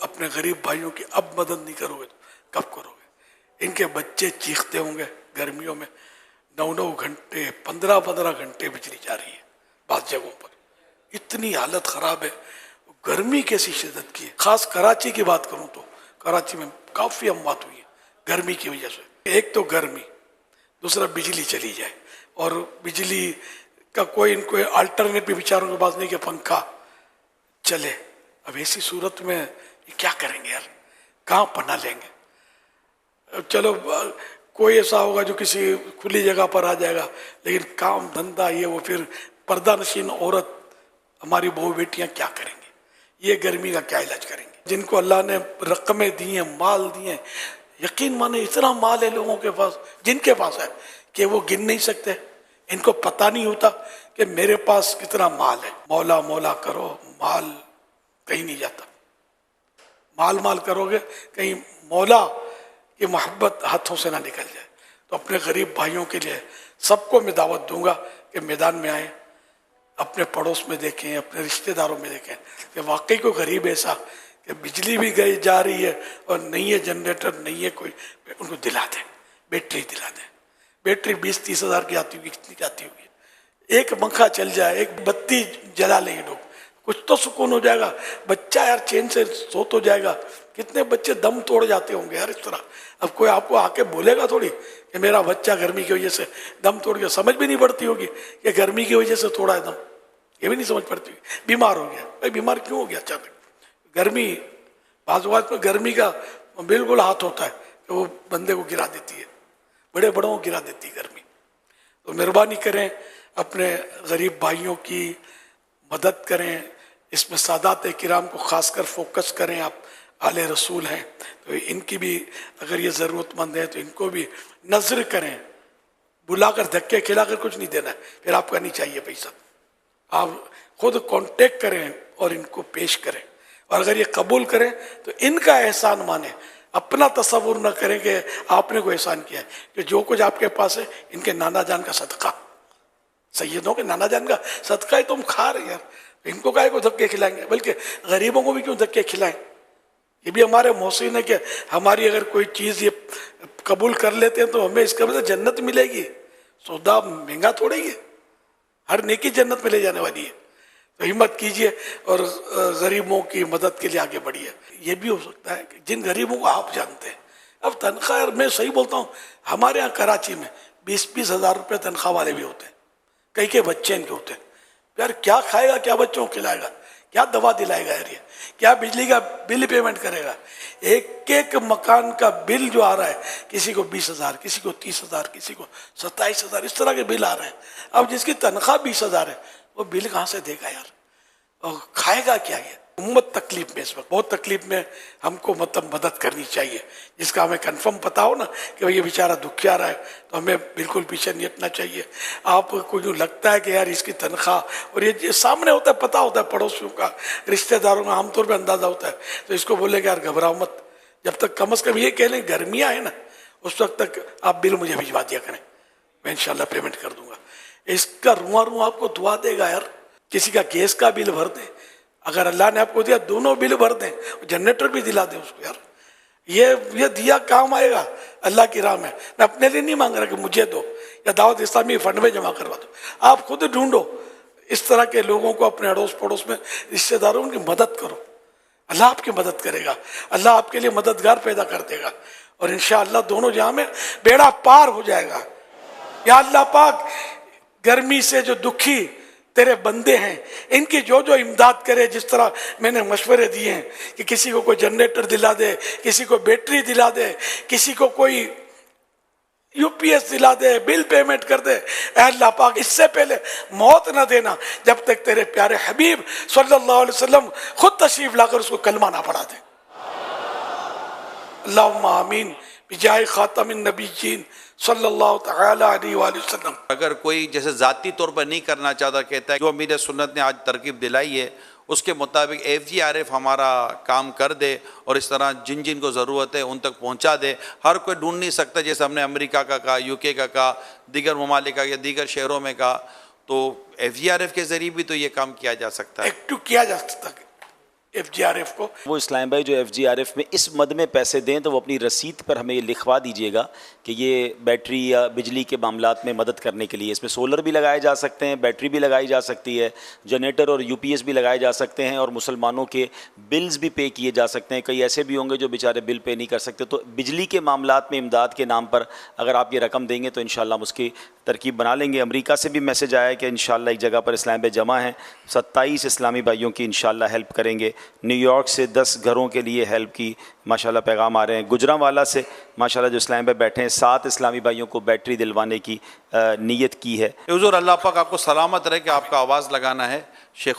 अपने गरीब भाइयों की अब मदद नहीं करोगे तो कब करोगे? इनके बच्चे चीखते होंगे गर्मियों में, 9-9 घंटे 15-15 घंटे बिजली जा रही है बात जगहों पर, इतनी हालत खराब है। गर्मी कैसी शिद्दत की है। खास कराची की बात करूं तो कराची में काफी अमवात हुई है गर्मी की वजह से। एक तो गर्मी, दूसरा बिजली चली जाए और बिजली का कोई इनको अल्टरनेट भी बेचारों के पास नहीं कि पंखा चले। अब ऐसी सूरत में ये क्या करेंगे यार, कहाँ पनाह लेंगे? चलो कोई ऐसा होगा जो किसी खुली जगह पर आ जाएगा, लेकिन काम धंधा ये वो, फिर पर्दानशीन औरत हमारी बहू बेटियां क्या करेंगे? ये गर्मी का क्या इलाज करेंगे? जिनको अल्लाह ने रकमें दी हैं, माल दिए, यकीन माने इतना माल है लोगों के पास, जिनके पास है कि वो गिन नहीं सकते। इनको पता नहीं होता कि मेरे पास कितना माल है। मौला मौला करो, माल कहीं नहीं जाता। माल माल करोगे कहीं मौला की मोहब्बत हाथों से ना निकल जाए। तो अपने गरीब भाइयों के लिए सबको मैं दावत दूंगा कि मैदान में आए, अपने पड़ोस में देखें, अपने रिश्तेदारों में देखें कि वाकई को गरीब ऐसा कि बिजली भी गई जा रही है और नहीं है जनरेटर, नहीं है कोई, उनको दिला दें, बैटरी दिला दें। बैटरी 20-30 हज़ार की आती होगी, कितनी की आती होगी? एक पंखा चल जाए, एक बत्ती जला लेंगे लोग, कुछ तो सुकून हो जाएगा। बच्चा यार चैन से सो तो जाएगा। कितने बच्चे दम तोड़ जाते होंगे यार इस तरह। अब कोई आपको आके बोलेगा थोड़ी कि मेरा बच्चा गर्मी की वजह से दम तोड़ गया। समझ भी नहीं पड़ती होगी कि गर्मी की वजह से तोड़ा है दम, ये भी नहीं समझ पड़ती होगी। बीमार हो गया, भाई बीमार क्यों हो गया अचानक? गर्मी, बाज़ में गर्मी का बिल्कुल हाथ होता है कि वो बंदे को गिरा देती है, बड़े बड़ों को गिरा देती है गर्मी। तो मेहरबानी करें, अपने गरीब भाइयों की मदद करें। इसमें सादात किराम को खासकर फोकस करें। आप आले रसूल हैं तो इनकी भी अगर ये ज़रूरतमंद है तो इनको भी नज़र करें। बुलाकर धक्के खिलाकर कुछ नहीं देना है, फिर आपका नहीं चाहिए पैसा। आप खुद कांटेक्ट करें और इनको पेश करें, और अगर ये कबूल करें तो इनका एहसान माने, अपना तसव्वुर न करें कि आपने कोई एहसान किया है। कि जो कुछ आपके पास है इनके नाना जान का सदका, सैयदों के नाना जान का सदका ही तुम खा रहे यार, इनको काहे को धक्के खिलाएंगे? बल्कि गरीबों को भी क्यों धक्के खिलाएं? ये भी हमारे मोहसिन है कि हमारी अगर कोई चीज़ ये कबूल कर लेते हैं तो हमें इसका मतलब जन्नत मिलेगी। सौदा महंगा थोड़ा ही है, हर नेकी जन्नत में ले जाने वाली है। तो हिम्मत कीजिए और गरीबों की मदद के लिए आगे बढ़िए। ये भी हो सकता है कि जिन गरीबों को आप जानते हैं, अब तनख्वाह, मैं सही बोलता हूँ, हमारे यहाँ कराची में 20-20 हज़ार रुपये तनख्वाह वाले भी होते हैं, कई के बच्चे इनके होते हैं। यार क्या खाएगा, क्या बच्चों को खिलाएगा, क्या दवा दिलाएगा यार, ये क्या बिजली का बिल पेमेंट करेगा? एक एक मकान का बिल जो आ रहा है, किसी को 20 हज़ार, किसी को 30 हज़ार, किसी को 27 हज़ार, इस तरह के बिल आ रहे हैं। अब जिसकी तनख्वाह 20 हज़ार है वो बिल कहाँ से देगा यार, और खाएगा क्या? ये उम्मत तकलीफ में, इस वक्त बहुत तकलीफ में, हमको मतलब मदद करनी चाहिए। जिसका हमें कंफर्म पता हो ना कि भाई ये बेचारा दुखिया रहा है, तो हमें बिल्कुल पीछे नहीं हटना चाहिए। आपको जो लगता है कि यार इसकी तनख्वाह, और ये सामने होता है, पता होता है, पड़ोसियों का, रिश्तेदारों का आमतौर पर अंदाजा होता है, तो इसको बोले कि यार घबराओ मत, जब तक कम से कम ये कह लें गर्मियाँ है ना, उस वक्त तक आप बिल मुझे भिजवा दिया करें, मैं इंशाल्लाह पेमेंट कर दूंगा। इसका रुआ रुआ आपको दुआ देगा यार। किसी का गैस का बिल भर दें, अगर अल्लाह ने आपको दिया दोनों बिल भर दें, जनरेटर भी दिला दें उसको यार, ये दिया काम आएगा अल्लाह की राह में। मैं अपने लिए नहीं मांग रहा कि मुझे दो या दावत इस्लामी फंड में जमा करवा दो, आप खुद ढूंढो इस तरह के लोगों को, अपने अड़ोस पड़ोस में रिश्तेदारों की मदद करो। अल्लाह आपकी मदद करेगा, अल्लाह आपके लिए मददगार पैदा कर देगा, और इंशाअल्लाह दोनों जहां में बेड़ा पार हो जाएगा। या अल्लाह पाक, गर्मी से जो दुखी तेरे बंदे हैं, इनकी जो जो इमदाद करे, जिस तरह मैंने मशवरे दिए हैं कि किसी को कोई जनरेटर दिला दे, किसी को बैटरी दिला दे, किसी को कोई यूपीएस दिला दे, बिल पेमेंट कर दे। अल्लाह पाक इससे पहले मौत न देना जब तक तेरे प्यारे हबीब सल्लल्लाहु अलैहि वसल्लम खुद तशरीफ लाकर उसको कलमा ना पढ़ा दे। अल्लाहुम्मा आमीन बिजाए खातमिन नबीयीन सल्लल्लाहु तआला अलैहि वसल्लम। अगर कोई जैसे ज़ाती तौर पर नहीं करना चाहता, कहता है जो अमीर सुन्नत ने आज तरकीब दिलाई है उसके मुताबिक FGRF हमारा काम कर दे और इस तरह जिन जिन को ज़रूरत है उन तक पहुंचा दे। हर कोई ढूंढ नहीं सकता, जैसे हमने अमेरिका का कहा, UK का कहा, दीगर ममालिक का या दीगर शहरों में कहा, तो FGRF के ज़रिए भी तो ये काम किया जा सकता है। एक्टिव किया जा सकता है। FGRF को। वो इस्लाम भाई जो FGRF में इस मद में पैसे दें तो वो अपनी रसीद पर हमें ये लिखवा दीजिएगा कि ये बैटरी या बिजली के मामलात में मदद करने के लिए, इसमें सोलर भी लगाए जा सकते हैं, बैटरी भी लगाई जा सकती है, जनरेटर और UPS भी लगाए जा सकते हैं और मुसलमानों के बिल्स भी पे किए जा सकते हैं। कई ऐसे भी होंगे जो बेचारे बिल पे नहीं कर सकते, तो बिजली के मामलात में इमदाद के नाम पर अगर आप ये रकम देंगे तो इंशाल्लाह हम उसकी तरकीब बना लेंगे। अमेरिका से भी मैसेज आया है कि इंशाल्लाह एक जगह पर इस्लाम भाई जमा हैं, 27 इस्लामी भाइयों की इंशाल्लाह हेल्प करेंगे। न्यूयॉर्क से 10 घरों के लिए हेल्प की माशाल्लाह पैगाम आ रहे हैं। गुजरांवाला से माशाल्लाह जो इस्लाम भाई बैठे हैं 7 इस्लामी भाइयों को बैटरी दिलवाने की नीयत की है। हुजूर अल्लाह पाक आपको सलामत रहे कि आपका आवाज़ लगाना है। शेख